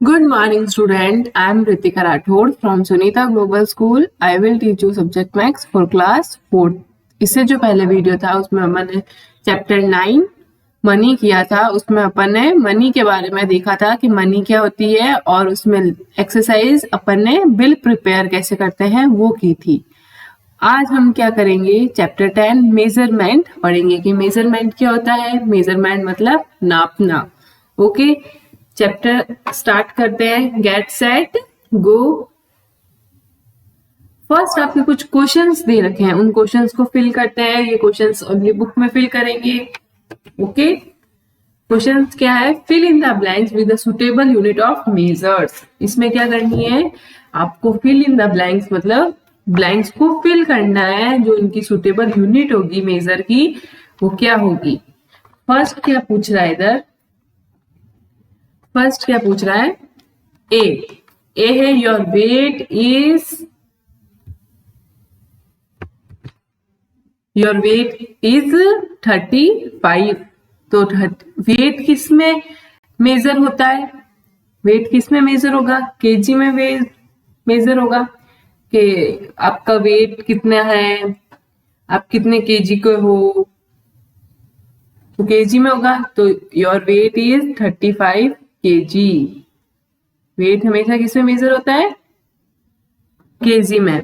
Good morning, student. I am Ritika Rathod from Sunita Global School. I will teach you subject max for class 4th. इससे जो पहले video था उसमें अपन ने chapter 9 money किया था। उसमें अपन ने मनी के बारे में देखा था कि मनी क्या होती है और उसमें एक्सरसाइज अपन ने बिल प्रिपेयर कैसे करते हैं वो की थी। आज हम क्या करेंगे, चैप्टर 10 मेजरमेंट पढ़ेंगे कि मेजरमेंट क्या होता है। मेजरमेंट मतलब नापना। ओके, चैप्टर स्टार्ट करते हैं। Get set go. फर्स्ट आपके कुछ क्वेश्चंस दे रखे हैं, उन क्वेश्चंस को फिल करते हैं। ये क्वेश्चंस अगली बुक में फिल करेंगे। ओके, क्वेश्चंस क्या है, fill in the blanks with the suitable unit of measures. इसमें क्या करनी है आपको, फिल इन द ब्लैंक्स मतलब ब्लैंक्स को फिल करना है। जो इनकी सुटेबल यूनिट होगी मेजर की वो क्या होगी। फर्स्ट क्या पूछ रहा है इधर, फर्स्ट क्या पूछ रहा है, ए है योर वेट इज 35। तो वेट किस में मेजर होता है, वेट किस में मेजर होगा, केजी में मेजर होगा कि आपका वेट कितना है, आप कितने केजी के हो, तो केजी में होगा। तो your weight is 35 KG. Weight हमेशा किस में मेजर होता है, केजी में।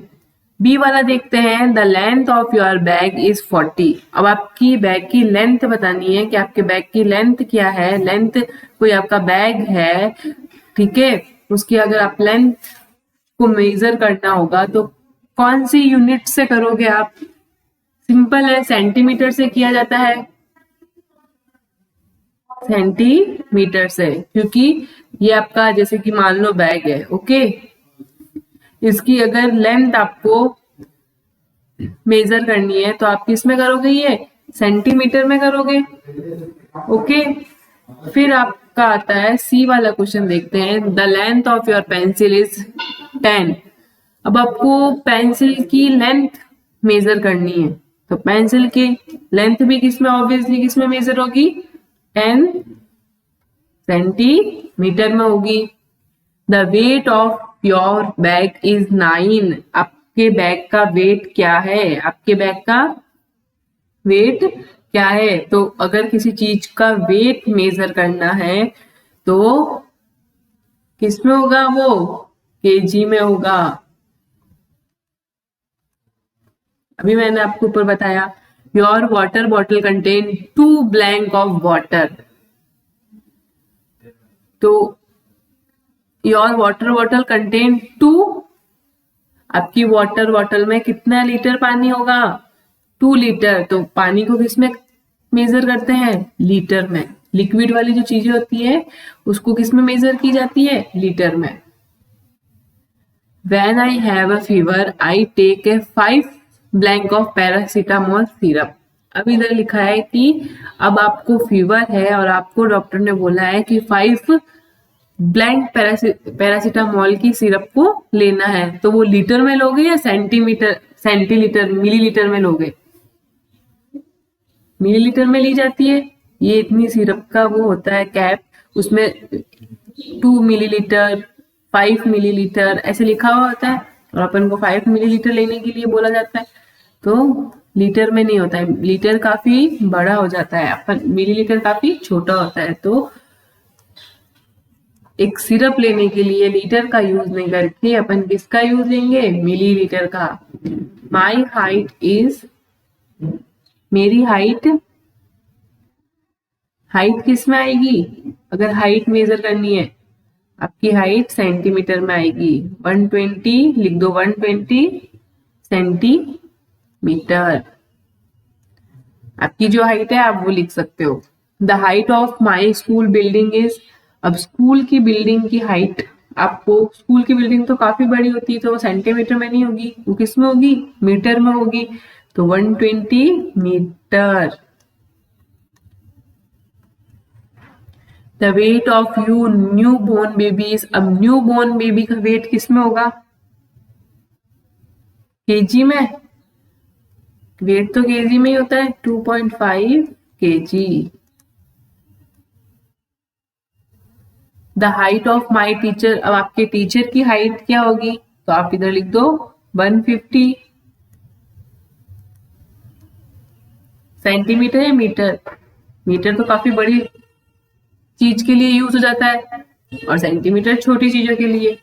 बी वाला देखते हैं, the length of your bag is 40। अब आपकी बैग की लेंथ बतानी है कि आपके बैग की लेंथ क्या है। लेंथ, कोई आपका बैग है, ठीक है, उसकी अगर आप लेंथ को मेजर करना होगा तो कौन सी यूनिट से करोगे आप। सिंपल है, सेंटीमीटर से किया जाता है, सेंटीमीटर से, क्योंकि ये आपका जैसे कि मान लो बैग है। ओके, इसकी अगर लेंथ आपको मेजर करनी है तो आप किस में करोगे, ये सेंटीमीटर में करोगे। ओके, फिर आपका आता है सी वाला क्वेश्चन, देखते हैं। The length of your pencil is 10। अब आपको पेंसिल की लेंथ मेजर करनी है, तो पेंसिल की लेंथ भी किसमें, ऑब्वियसली किसमें मेजर होगी, 10 सेंटीमीटर में होगी। The weight of your bag is 9। आपके बैग का वेट क्या है, आपके बैग का वेट क्या है। तो अगर किसी चीज का वेट मेजर करना है तो किसमें होगा, वो केजी में होगा। अभी मैंने आपको ऊपर बताया, your water bottle contain 2 blank of water. तो योर वाटर बॉटल कंटेन 2, आपकी वाटर बॉटल में कितना लीटर पानी होगा, 2 लीटर। तो पानी को किसमें मेजर करते हैं, लीटर में। लिक्विड वाली जो चीजें होती है उसको किसमें मेजर की जाती है, लीटर में। When I have a fever, I take a 5 blank of paracetamol syrup। अब इधर लिखा है कि अब आपको फीवर है और आपको डॉक्टर ने बोला है कि 5 ब्लैंक पैरासीटामोल की सिरप को लेना है। तो वो लीटर में लोगे या सेंटीलीटर मिलीलीटर में लोगे, मिलीलीटर में ली जाती है। ये इतनी सिरप का वो होता है कैप, उसमें 2 मिलीलीटर 5 मिलीलीटर ऐसे लिखा हुआ होता है और अपन को 5 मिलीलीटर लेने के लिए बोला जाता है। तो लीटर में नहीं होता है, लीटर काफी बड़ा हो जाता है, अपन मिलीलीटर काफी छोटा होता है। तो एक सिरप लेने के लिए लीटर का यूज नहीं करके अपन किसका यूज लेंगे, मिलीलीटर का। माई हाइट इज, मेरी हाइट, हाइट किस में आएगी, अगर हाइट मेजर करनी है आपकी हाइट सेंटीमीटर में आएगी। 120 लिख दो, 120 सेंटीमीटर आपकी जो हाइट है, आप वो लिख सकते हो। The height of my school building is, अब स्कूल की बिल्डिंग की हाइट, आपको स्कूल की बिल्डिंग तो काफी बड़ी होती है तो वो सेंटीमीटर में नहीं होगी, वो किस में होगी, मीटर में होगी। तो 120 metre. The weight of you new born baby is, अब न्यू बोर्न बेबी का वेट किस में होगा, केजी में। वेट तो केजी में ही होता है, 2.5 KG. The height of my teacher, अब आपके टीचर की हाइट क्या होगी, तो आप इधर लिख दो 150 सेंटीमीटर या मीटर। मीटर तो काफी बड़ी चीज के लिए यूज हो जाता है और सेंटीमीटर छोटी चीजों के लिए।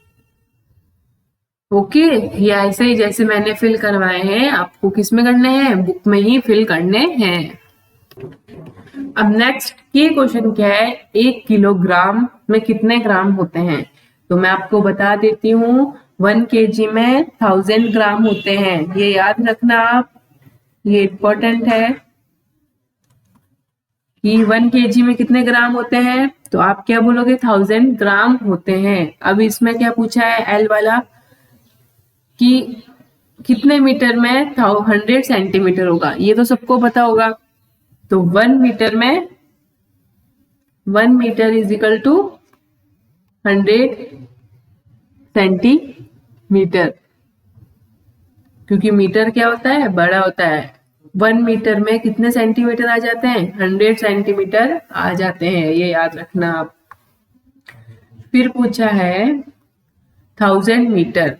ओके, ये ऐसे ही जैसे मैंने फिल करवाए हैं आपको किस में करने हैं, बुक में ही फिल करने हैं। अब नेक्स्ट ये क्वेश्चन क्या है, 1 किलोग्राम में कितने ग्राम होते हैं, तो मैं आपको बता देती हूँ 1 kg में 1000 ग्राम होते हैं, ये याद रखना आप, ये इम्पोर्टेंट है कि 1 kg में कितने ग्राम होते हैं, तो आप क्या बोलोगे 1000 ग्राम होते हैं। अब इसमें क्या पूछा है एल वाला कि कितने मीटर में 100 सेंटीमीटर होगा, ये तो सबको पता होगा, तो 1 metre is equal to 100 centimetre, क्योंकि मीटर क्या होता है, बड़ा होता है। 1 मीटर में कितने सेंटीमीटर आ जाते हैं, 100 सेंटीमीटर आ जाते हैं, ये याद रखना आप। फिर पूछा है 1000 मीटर,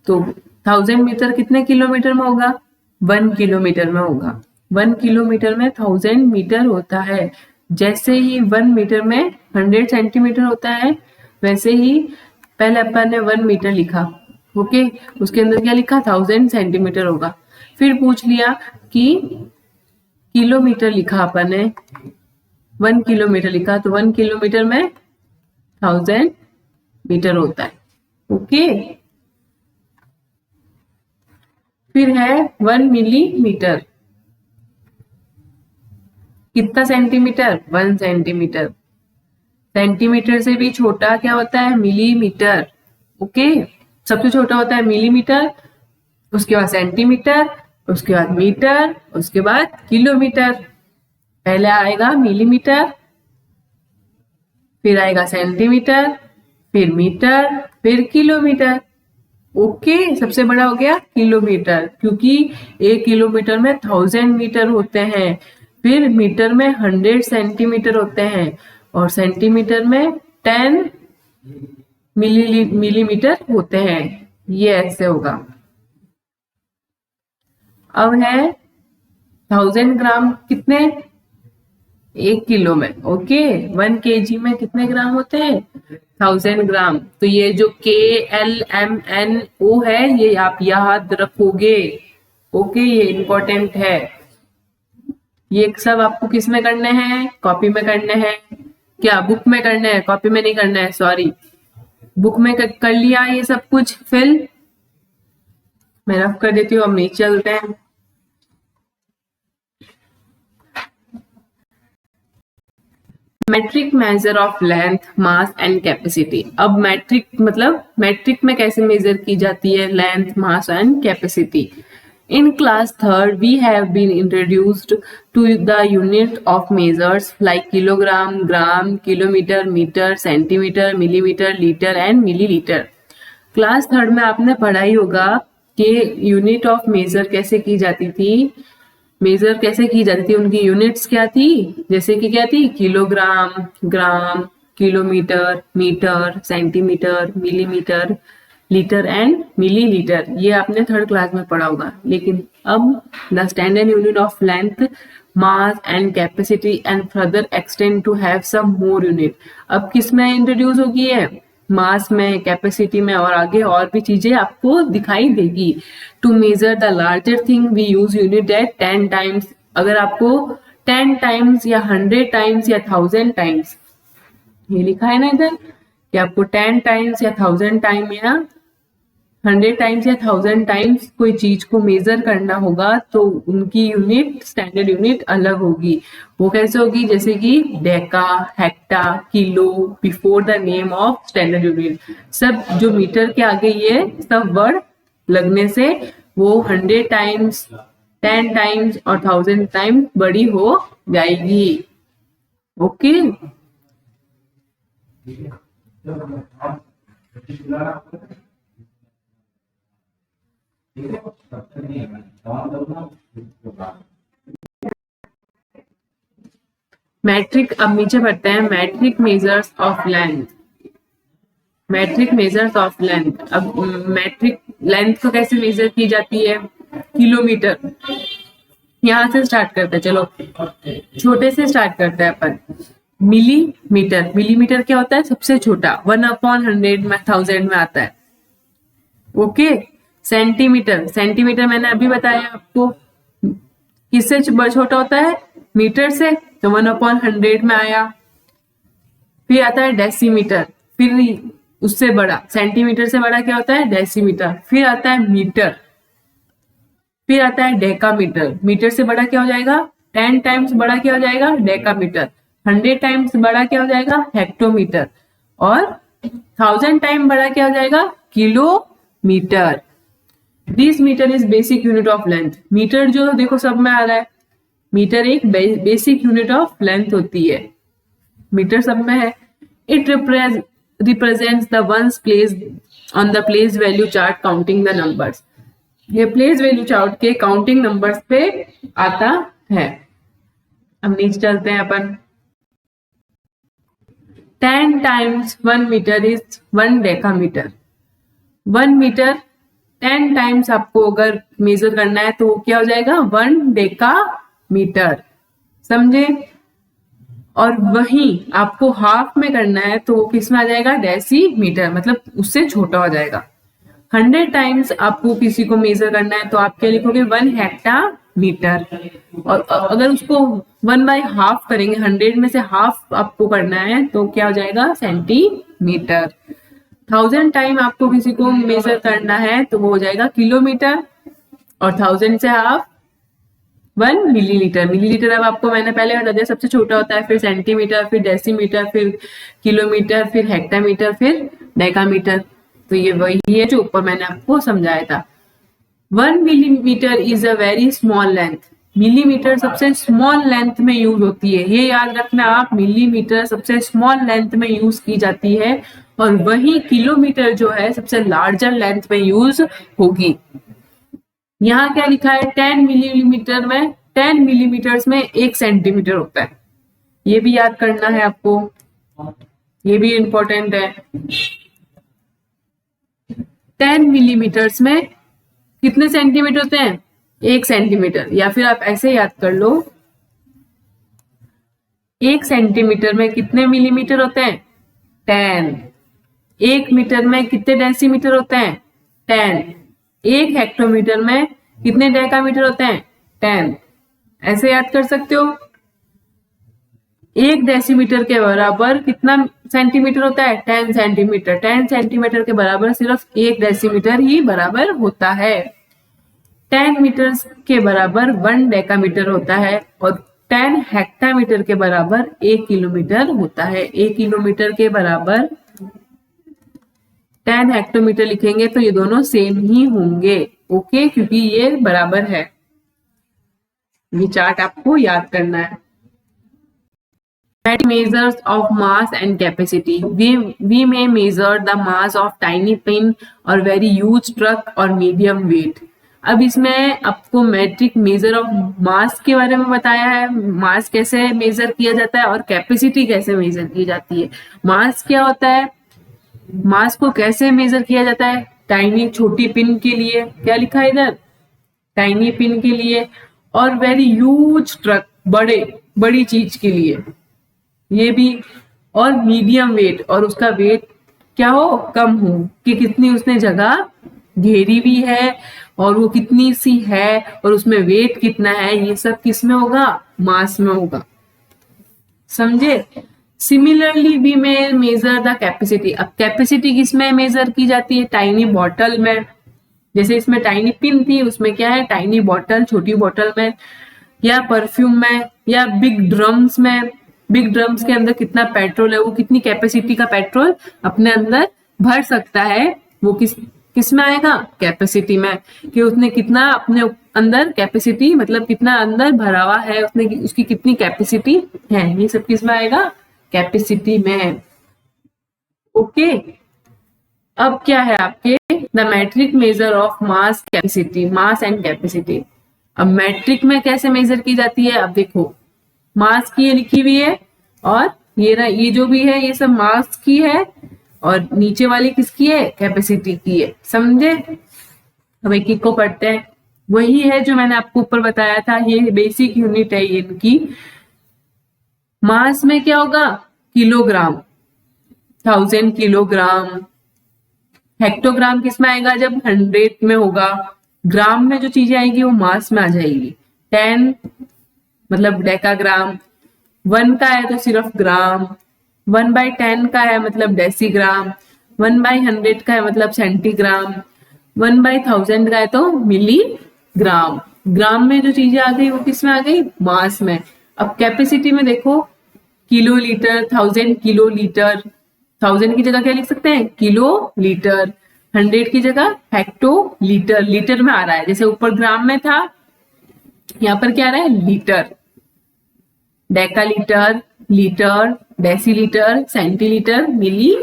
तो 1000 मीटर कितने किलोमीटर में होगा, 1 किलोमीटर में होगा। 1 किलोमीटर में 1000 मीटर होता है। जैसे ही 1 मीटर में 100 सेंटीमीटर होता है, वैसे ही पहले अपन ने 1 मीटर लिखा, ओके, उसके अंदर क्या लिखा 1000 सेंटीमीटर होगा। फिर पूछ लिया कि किलोमीटर लिखा अपन ने, 1 किलोमीटर लिखा, तो 1 किलोमीटर में 1000 मीटर होता है, ओके। फिर है 1 मिलीमीटर, कितना सेंटीमीटर, 1 सेंटीमीटर। सेंटीमीटर से भी छोटा क्या होता है, मिलीमीटर, ओके। सबसे छोटा होता है मिलीमीटर, उसके बाद सेंटीमीटर, उसके बाद मीटर, उसके बाद किलोमीटर। पहले आएगा मिलीमीटर, फिर आएगा सेंटीमीटर, फिर मीटर, फिर किलोमीटर, ओके। सबसे बड़ा हो गया किलोमीटर, क्योंकि 1 किलोमीटर में 1000 मीटर होते हैं, फिर मीटर में 100 सेंटीमीटर होते हैं, और सेंटीमीटर में 10 मिलीमीटर होते हैं, ये ऐसे होगा। अब है 1000 ग्राम कितने, 1 किलो में, ओके। 1 kg में कितने ग्राम होते हैं, 1000 ग्राम। तो ये जो KLMNO है, ये आप याद रखोगे, ओके, ये इंपॉर्टेंट है। ये सब आपको किस में करने हैं, कॉपी में करने हैं, क्या बुक में करने हैं, कॉपी में नहीं करना है, सॉरी। बुक में कर लिया ये सब कुछ फिल, मैं रफ कर देती हूँ, अब नीचे चलते हैं। Metric measure of length, mass and capacity. अब मेट्रिक मतलब मेट्रिक में कैसे मेजर की जाती है length, mass and capacity. In class 3rd, we have been introduced to the unit of measures like kilogram, gram, kilometer, meter, centimeter, millimeter, liter and milliliter. Class 3rd में आपने पढ़ा ही होगा कि यूनिट ऑफ मेजर कैसे की जाती थी, major कैसे की जाती थी, उनकी यूनिट्स क्या थी, जैसे कि क्या थी, kilogram, gram, kilometre, metre, centimetre, millimetre, litre and millilitre, ये आपने 3rd क्लास में पढ़ा होगा। लेकिन अब the standard unit of length, mass and capacity and further extend to have some more unit, अब किस में इंट्रोड्यूस होगी है, मास में, कैपेसिटी में, और आगे और भी चीजें आपको दिखाई देगी। To measure the larger thing we use unit at 10 times, अगर आपको 10 टाइम्स या 100 टाइम्स या 1000 टाइम्स, ये लिखा है ना इधर कि आपको 10 टाइम्स या 1000 टाइम या 100 टाइम्स या 1000 टाइम्स कोई चीज को मेजर करना होगा, तो उनकी यूनिट, स्टैंडर्ड यूनिट अलग होगी। वो कैसे होगी, जैसे कि Deka, hecto, kilo, before the name of standard unit, सब जो मीटर के आगे ये सब वर्ड लगने से वो 100 टाइम्स, 10 टाइम्स और 1000 टाइम्स बड़ी हो जाएगी, ओके। मैट्रिक, अब नीचे बढ़ते हैं, metric measures of length. Metric measures of length, अब मैट्रिक लेंथ को कैसे मेजर की जाती है, किलोमीटर। यहां से स्टार्ट करते हैं, चलो छोटे से स्टार्ट करते हैं अपन। मिलीमीटर, मिलीमीटर क्या होता है, सबसे छोटा, 1/100 में 1000 में आता है। ओके, सेंटीमीटर, सेंटीमीटर मैंने अभी बताया आपको किससे छोटा होता है, मीटर से, तो 1/100 में आया। फिर आता है डेसीमीटर, फिर उससे बड़ा, सेंटीमीटर से बड़ा क्या होता है, डेसीमीटर। फिर आता है मीटर, फिर आता है डेकामीटर, मीटर से बड़ा क्या हो जाएगा, 10 टाइम्स बड़ा क्या हो जाएगा, डेकामीटर। 100 टाइम्स बड़ा क्या हो जाएगा, हेक्टोमीटर। और 1000 टाइम बड़ा क्या हो जाएगा, kilometre. This metre is basic unit of length. Metre जो देखो सब में आ रहा है, मीटर एक बेसिक यूनिट ऑफ लेंथ होती है, मीटर सब में है। It represents the ones placed on the place value chart counting the numbers. ये प्लेस वैल्यू चार्ट के काउंटिंग नंबर्स पे आता है। अब नीचे चलते हैं अपन। 10 times 1 metre is 1 decametre. 1 metre 10 times आपको अगर मेजर करना है तो क्या हो जाएगा, 1 डेकामीटर, समझे। और वहीं आपको हाफ में करना है तो किस में आ जाएगा, डेसीमीटर, मतलब उससे छोटा हो जाएगा। 100 टाइम्स आपको किसी को मेजर करना है तो आप क्या लिखोगे, 1 हेक्टामीटर। और अगर उसको 1/2 करेंगे, 100 में से हाफ आपको करना है तो क्या हो जाएगा, सेंटीमीटर। 1000 टाइम आपको किसी को मेजर करना है तो वो हो जाएगा किलोमीटर, और 1000 से हाफ 1 मिलीलीटर। मिलीलीटर अब आपको मैंने पहले बता दिया सबसे छोटा होता है, फिर सेंटीमीटर, फिर डेसीमीटर, फिर किलोमीटर, फिर हेक्टामीटर, फिर डेकामीटर। तो ये वही है जो ऊपर मैंने आपको समझाया था। 1 millimetre is a very small length. Millimetre सबसे स्मॉल लेंथ में यूज होती है, ये याद रखना आप, मिलीमीटर सबसे स्मॉल लेंथ में यूज की जाती है, और वही किलोमीटर जो है सबसे लार्जर लेंथ में यूज होगी। यहाँ क्या लिखा है, 10 मिलीमीटर में, 10 मिलीमीटर्स में 1 सेंटीमीटर होता है, ये भी याद करना है आपको, ये भी इंपॉर्टेंट है। 10 मिलीमीटर्स में कितने सेंटीमीटर होते हैं, 1 सेंटीमीटर, या फिर आप ऐसे याद कर लो, 1 सेंटीमीटर में कितने मिलीमीटर होते हैं, 10। 1 मीटर में कितने डेसीमीटर होते हैं, 10। 1 हेक्टोमीटर में कितने डेकामीटर होते हैं, 10। ऐसे याद कर सकते हो। 1 डेसीमीटर के बराबर कितना सेंटीमीटर होता है, 10 सेंटीमीटर। 10 सेंटीमीटर के बराबर सिर्फ 1 डेसीमीटर ही बराबर होता है। 10 मीटर के बराबर 1 डेकामीटर होता है, और 10 हेक्टामीटर के बराबर 1 किलोमीटर होता है। 1 किलोमीटर के बराबर 10 हेक्टोमीटर लिखेंगे तो ये दोनों सेम ही होंगे, ओके, क्योंकि ये बराबर है। ये चार्ट आपको याद करना है। Measures of mass and capacity. We may measure the mass of tiny pin or very huge truck or medium weight. अब इसमें आपको मैट्रिक मेजर ऑफ मास के बारे में बताया है, मास कैसे मेजर किया जाता है और कैपेसिटी कैसे मेजर की जाती है। मास क्या होता है, मास को कैसे मेजर किया जाता है, टाइनी छोटी पिन के लिए, क्या लिखा है इधर, टाइनी पिन के लिए, और वेरी ह्यूज ट्रक, बड़ी चीज के लिए, ये भी, और मीडियम वेट, और उसका वेट क्या हो, कम हो, कि कितनी उसने जगह घेरी भी है और वो कितनी सी है और उसमें वेट कितना है, ये सब किस में होगा, मास में होगा, समझे। सिमिलरली वी में मेजर द कैपेसिटी। अब कैपेसिटी किस में मेजर की जाती है, टाइनी बॉटल में। जैसे इसमें टाइनी पिन थी, उसमें क्या है, टाइनी बॉटल, छोटी बॉटल में, या परफ्यूम में, या बिग ड्रम्स में। बिग ड्रम्स के अंदर कितना पेट्रोल है, वो कितनी कैपेसिटी का पेट्रोल अपने अंदर भर सकता है, वो किस में आएगा, कैपेसिटी में, कि उसने कितना अपने अंदर कैपेसिटी, मतलब कितना अंदर भरा हुआ है उसने, उसकी कितनी कैपेसिटी है, ये सब किस में आएगा, कैपेसिटी में, ओके। अब क्या है आपके, the metric measure of mass capacity, mass and capacity. अब मैट्रिक में कैसे मेजर की जाती है, अब देखो, मास की ये लिखी हुई है, और ये जो भी है ये सब मास की है, और नीचे वाली किसकी है, कैपेसिटी की है। समझे? अब एक एक को पढ़ते हैं। वही है जो मैंने आपको ऊपर बताया था, ये बेसिक यूनिट है ये इनकी। मास में क्या होगा, किलोग्राम, 1000 किलोग्राम। हेक्टोग्राम किस में आएगा, जब 100 में होगा। ग्राम में जो चीजें आएगी वो मास में आ जाएगी। 10 मतलब डेकाग्राम, 1 का है तो सिर्फ ग्राम, 1/10 का है मतलब डेसीग्राम, 1/100 का है मतलब सेंटीग्राम, 1/1000 का है तो मिलीग्राम। ग्राम में जो चीजें आ गई वो किस में आ गई, मास में। अब कैपेसिटी में देखो, किलो लीटर, 1000 किलो लीटर, 1000 की जगह क्या लिख सकते हैं, किलो लीटर। 100 की जगह हेक्टो लीटर, लीटर में आ रहा है, जैसे ऊपर ग्राम में था, यहाँ पर क्या आ रहा है, लीटर। डेकालीटर, लीटर, डेसीलीटर, सेंटीलीटर, मिली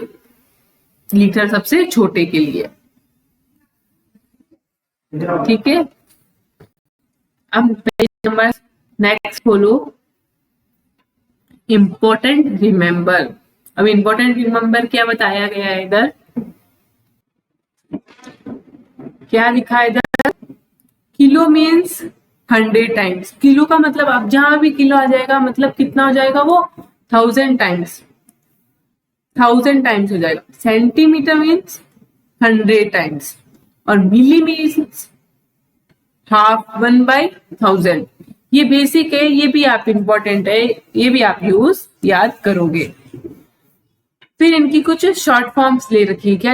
लीटर सबसे छोटे के लिए। ठीक है, अब पेज नंबर नेक्स्ट खोलो, इंपॉर्टेंट रिमेंबर। अब इंपॉर्टेंट रिमेंबर क्या बताया गया है इधर, क्या लिखा है इधर, किलो मीन्स 100 टाइम्स। किलो का मतलब आप जहां भी किलो आ जाएगा मतलब कितना हो जाएगा वो, 1000 टाइम्स, 1000 टाइम्स हो जाएगा। सेंटीमीटर मीन्स 100 टाइम्स, और मिली मीन्स हाफ, 1/1000। ये बेसिक है, ये भी आप इंपॉर्टेंट है, ये भी आप यूज याद करोगे। फिर इनकी कुछ शॉर्ट फॉर्म्स ले रखी है, क्या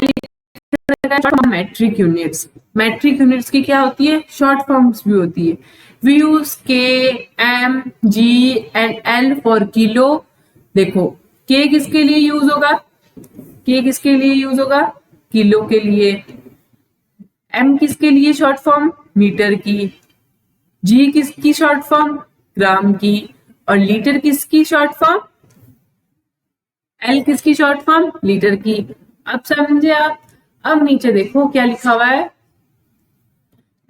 मैट्रिक यूनिट्स। मैट्रिक यूनिट्स की क्या होती है, शॉर्ट फॉर्म्स भी होती है। We use K, M, G and L for kilo. देखो के किसके लिए यूज होगा, के किसके लिए यूज होगा, किलो के लिए। एम किसके लिए शॉर्ट फॉर्म, मीटर की। जी किसकी शॉर्ट फॉर्म, ग्राम की। और लीटर किसकी शॉर्ट फॉर्म, एल किसकी शॉर्ट फॉर्म, लीटर की। अब समझे आप? अब नीचे देखो क्या लिखा हुआ है,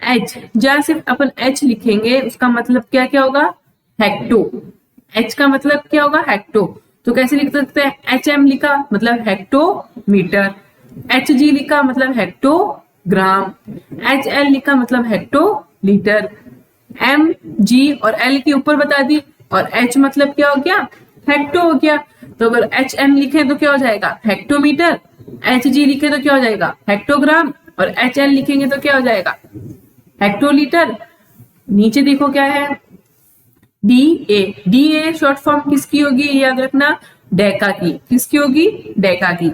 एच। जहां सिर्फ अपन एच लिखेंगे उसका मतलब क्या क्या होगा, हेक्टो। एच का मतलब क्या होगा, हेक्टो। तो कैसे लिख सकते हैं, एच एम लिखा मतलब हेक्टो मीटर, एच जी लिखा मतलब हेक्टो ग्राम, एच एल लिखा मतलब हेक्टो लीटर। एम, जी और एल के ऊपर बता दी, और एच मतलब क्या हो गया, हेक्टो हो गया। तो अगर एच एम लिखे तो क्या हो जाएगा, हेक्टोमीटर। एच जी लिखे तो क्या हो जाएगा, हेक्टोग्राम। और एच एल लिखेंगे तो क्या हो जाएगा, हेक्टोलीटर। नीचे देखो क्या है, D A. D A short form किसकी होगी, याद रखना, डेका की। किसकी होगी, डेका की।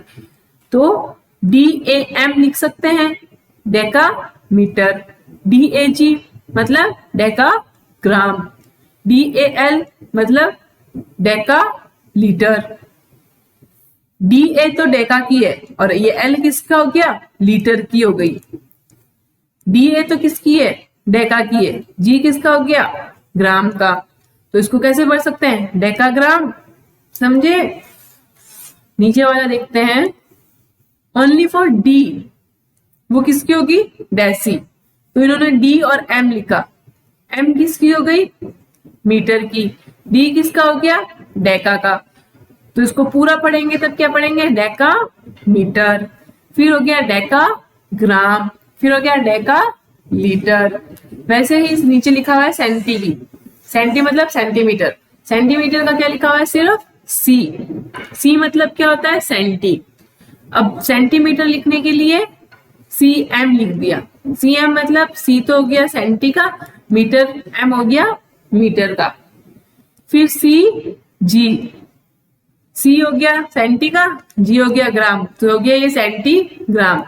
तो डी ए एम लिख सकते हैं, डेका मीटर। डी ए जी मतलब डेका ग्राम। डी ए एल मतलब डेका लीटर। डी ए तो डेका की है, और ये एल किसका हो गया, लीटर की हो गई। डी ए तो किसकी है, डेका की है। जी किसका हो गया, ग्राम का। तो इसको कैसे पढ़ सकते हैं, डेकाग्राम। समझे? नीचे वाला देखते हैं, ओनली फॉर डी, वो किसकी होगी, डेसी। तो इन्होंने डी और एम लिखा। एम किसकी हो गई, मीटर की। डी किसका हो गया, डेका का। तो इसको पूरा पढ़ेंगे तब क्या पढ़ेंगे, डेका मीटर, फिर हो गया डेका ग्राम, फिर हो गया डेका लीटर। वैसे ही नीचे लिखा हुआ है सेंटी की। सेंटी मतलब सेंटीमीटर। सेंटीमीटर का क्या लिखा हुआ है, सिर्फ सी। सी मतलब क्या होता है, सेंटी। अब सेंटीमीटर लिखने के लिए सी एम लिख दिया। सी एम मतलब सी तो हो गया सेंटी का, मीटर एम हो गया मीटर का। फिर सी जी, सी हो गया सेंटी का, जी हो गया ग्राम, तो हो गया ये सेंटी ग्राम।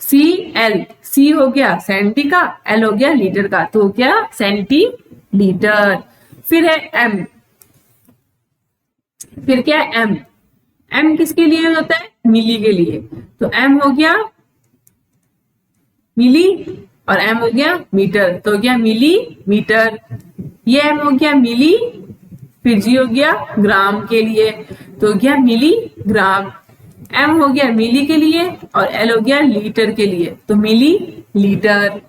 सी एल, सी हो गया सेंटी का, एल हो गया लीटर का, तो हो गया सेंटी लीटर। फिर है एम, फिर क्या है एम। एम किसके लिए होता है, मिली के लिए। तो एम हो गया मिली, और एम हो गया मीटर, तो हो गया मिली मीटर। ये एम हो गया मिली, फिर जी हो गया ग्राम के लिए, तो हो गया मिली ग्राम। एम हो गया मिली के लिए, और एल हो गया लीटर के लिए, तो मिली लीटर।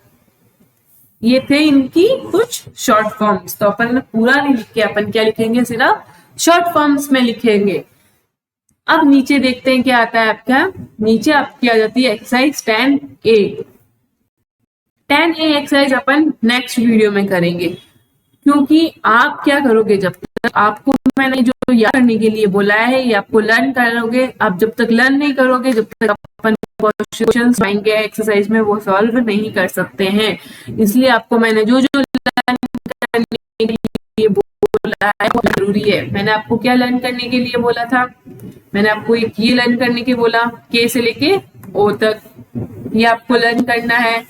ये थे इनकी कुछ शॉर्ट फॉर्म्स। तो अपन पूरा नहीं लिख के अपन क्या लिखेंगे, सिर्फ शॉर्ट फॉर्म्स में लिखेंगे। अब नीचे देखते हैं क्या आता है आपका। नीचे आपकी आ जाती है एक्सरसाइज 10A। 10A एक्सरसाइज अपन नेक्स्ट वीडियो में करेंगे, क्योंकि आप क्या करोगे, जब तक आपको मैंने जो याद करने के लिए बोला है ये आपको लर्न करोगे। आप जब तक लर्न नहीं करोगे, जब तक अपन क्वेश्चंस पाएंगे एक्सरसाइज में, वो सॉल्व नहीं कर सकते हैं। इसलिए आपको मैंने जो जो लर्न करने के लिए बोला है वो जरूरी है। मैंने आपको क्या लर्न करने के लिए बोला था, मैंने आपको एक ये लर्न करने के बोला, के से लेके ओ तक, ये आपको लर्न करना है।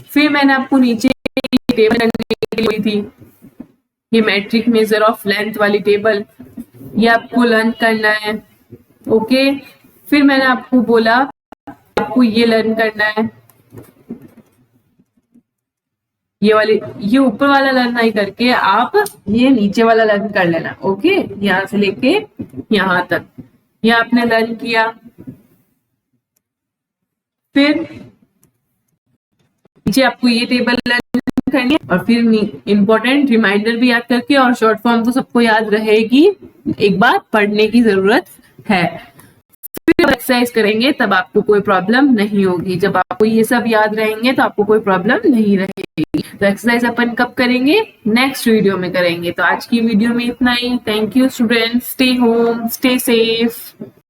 फिर मैंने आपको नीचे टेबल करने के लिए बोली थी, ये मैट्रिक मेजर ऑफ लेंथ वाली टेबल, ये आपको लर्न करना है। ओके, फिर मैंने आपको बोला आपको ये लर्न करना है, ये ऊपर वाला लर्न नहीं करके आप ये नीचे वाला लर्न कर लेना। ओके, यहां से लेके यहां तक ये आपने लर्न किया। फिर नीचे आपको ये टेबल लर्न करनी है, और फिर इंपॉर्टेंट रिमाइंडर भी याद करके, और शॉर्ट फॉर्म तो सबको याद रहेगी, एक बार पढ़ने की जरूरत है। फिर एक्सरसाइज करेंगे तब आपको कोई प्रॉब्लम नहीं होगी। जब आपको ये सब याद रहेंगे तो आपको कोई प्रॉब्लम नहीं रहेगी। तो एक्सरसाइज अपन कब करेंगे, नेक्स्ट वीडियो में करेंगे। तो आज की वीडियो में इतना ही। Thank you students, stay home, stay safe.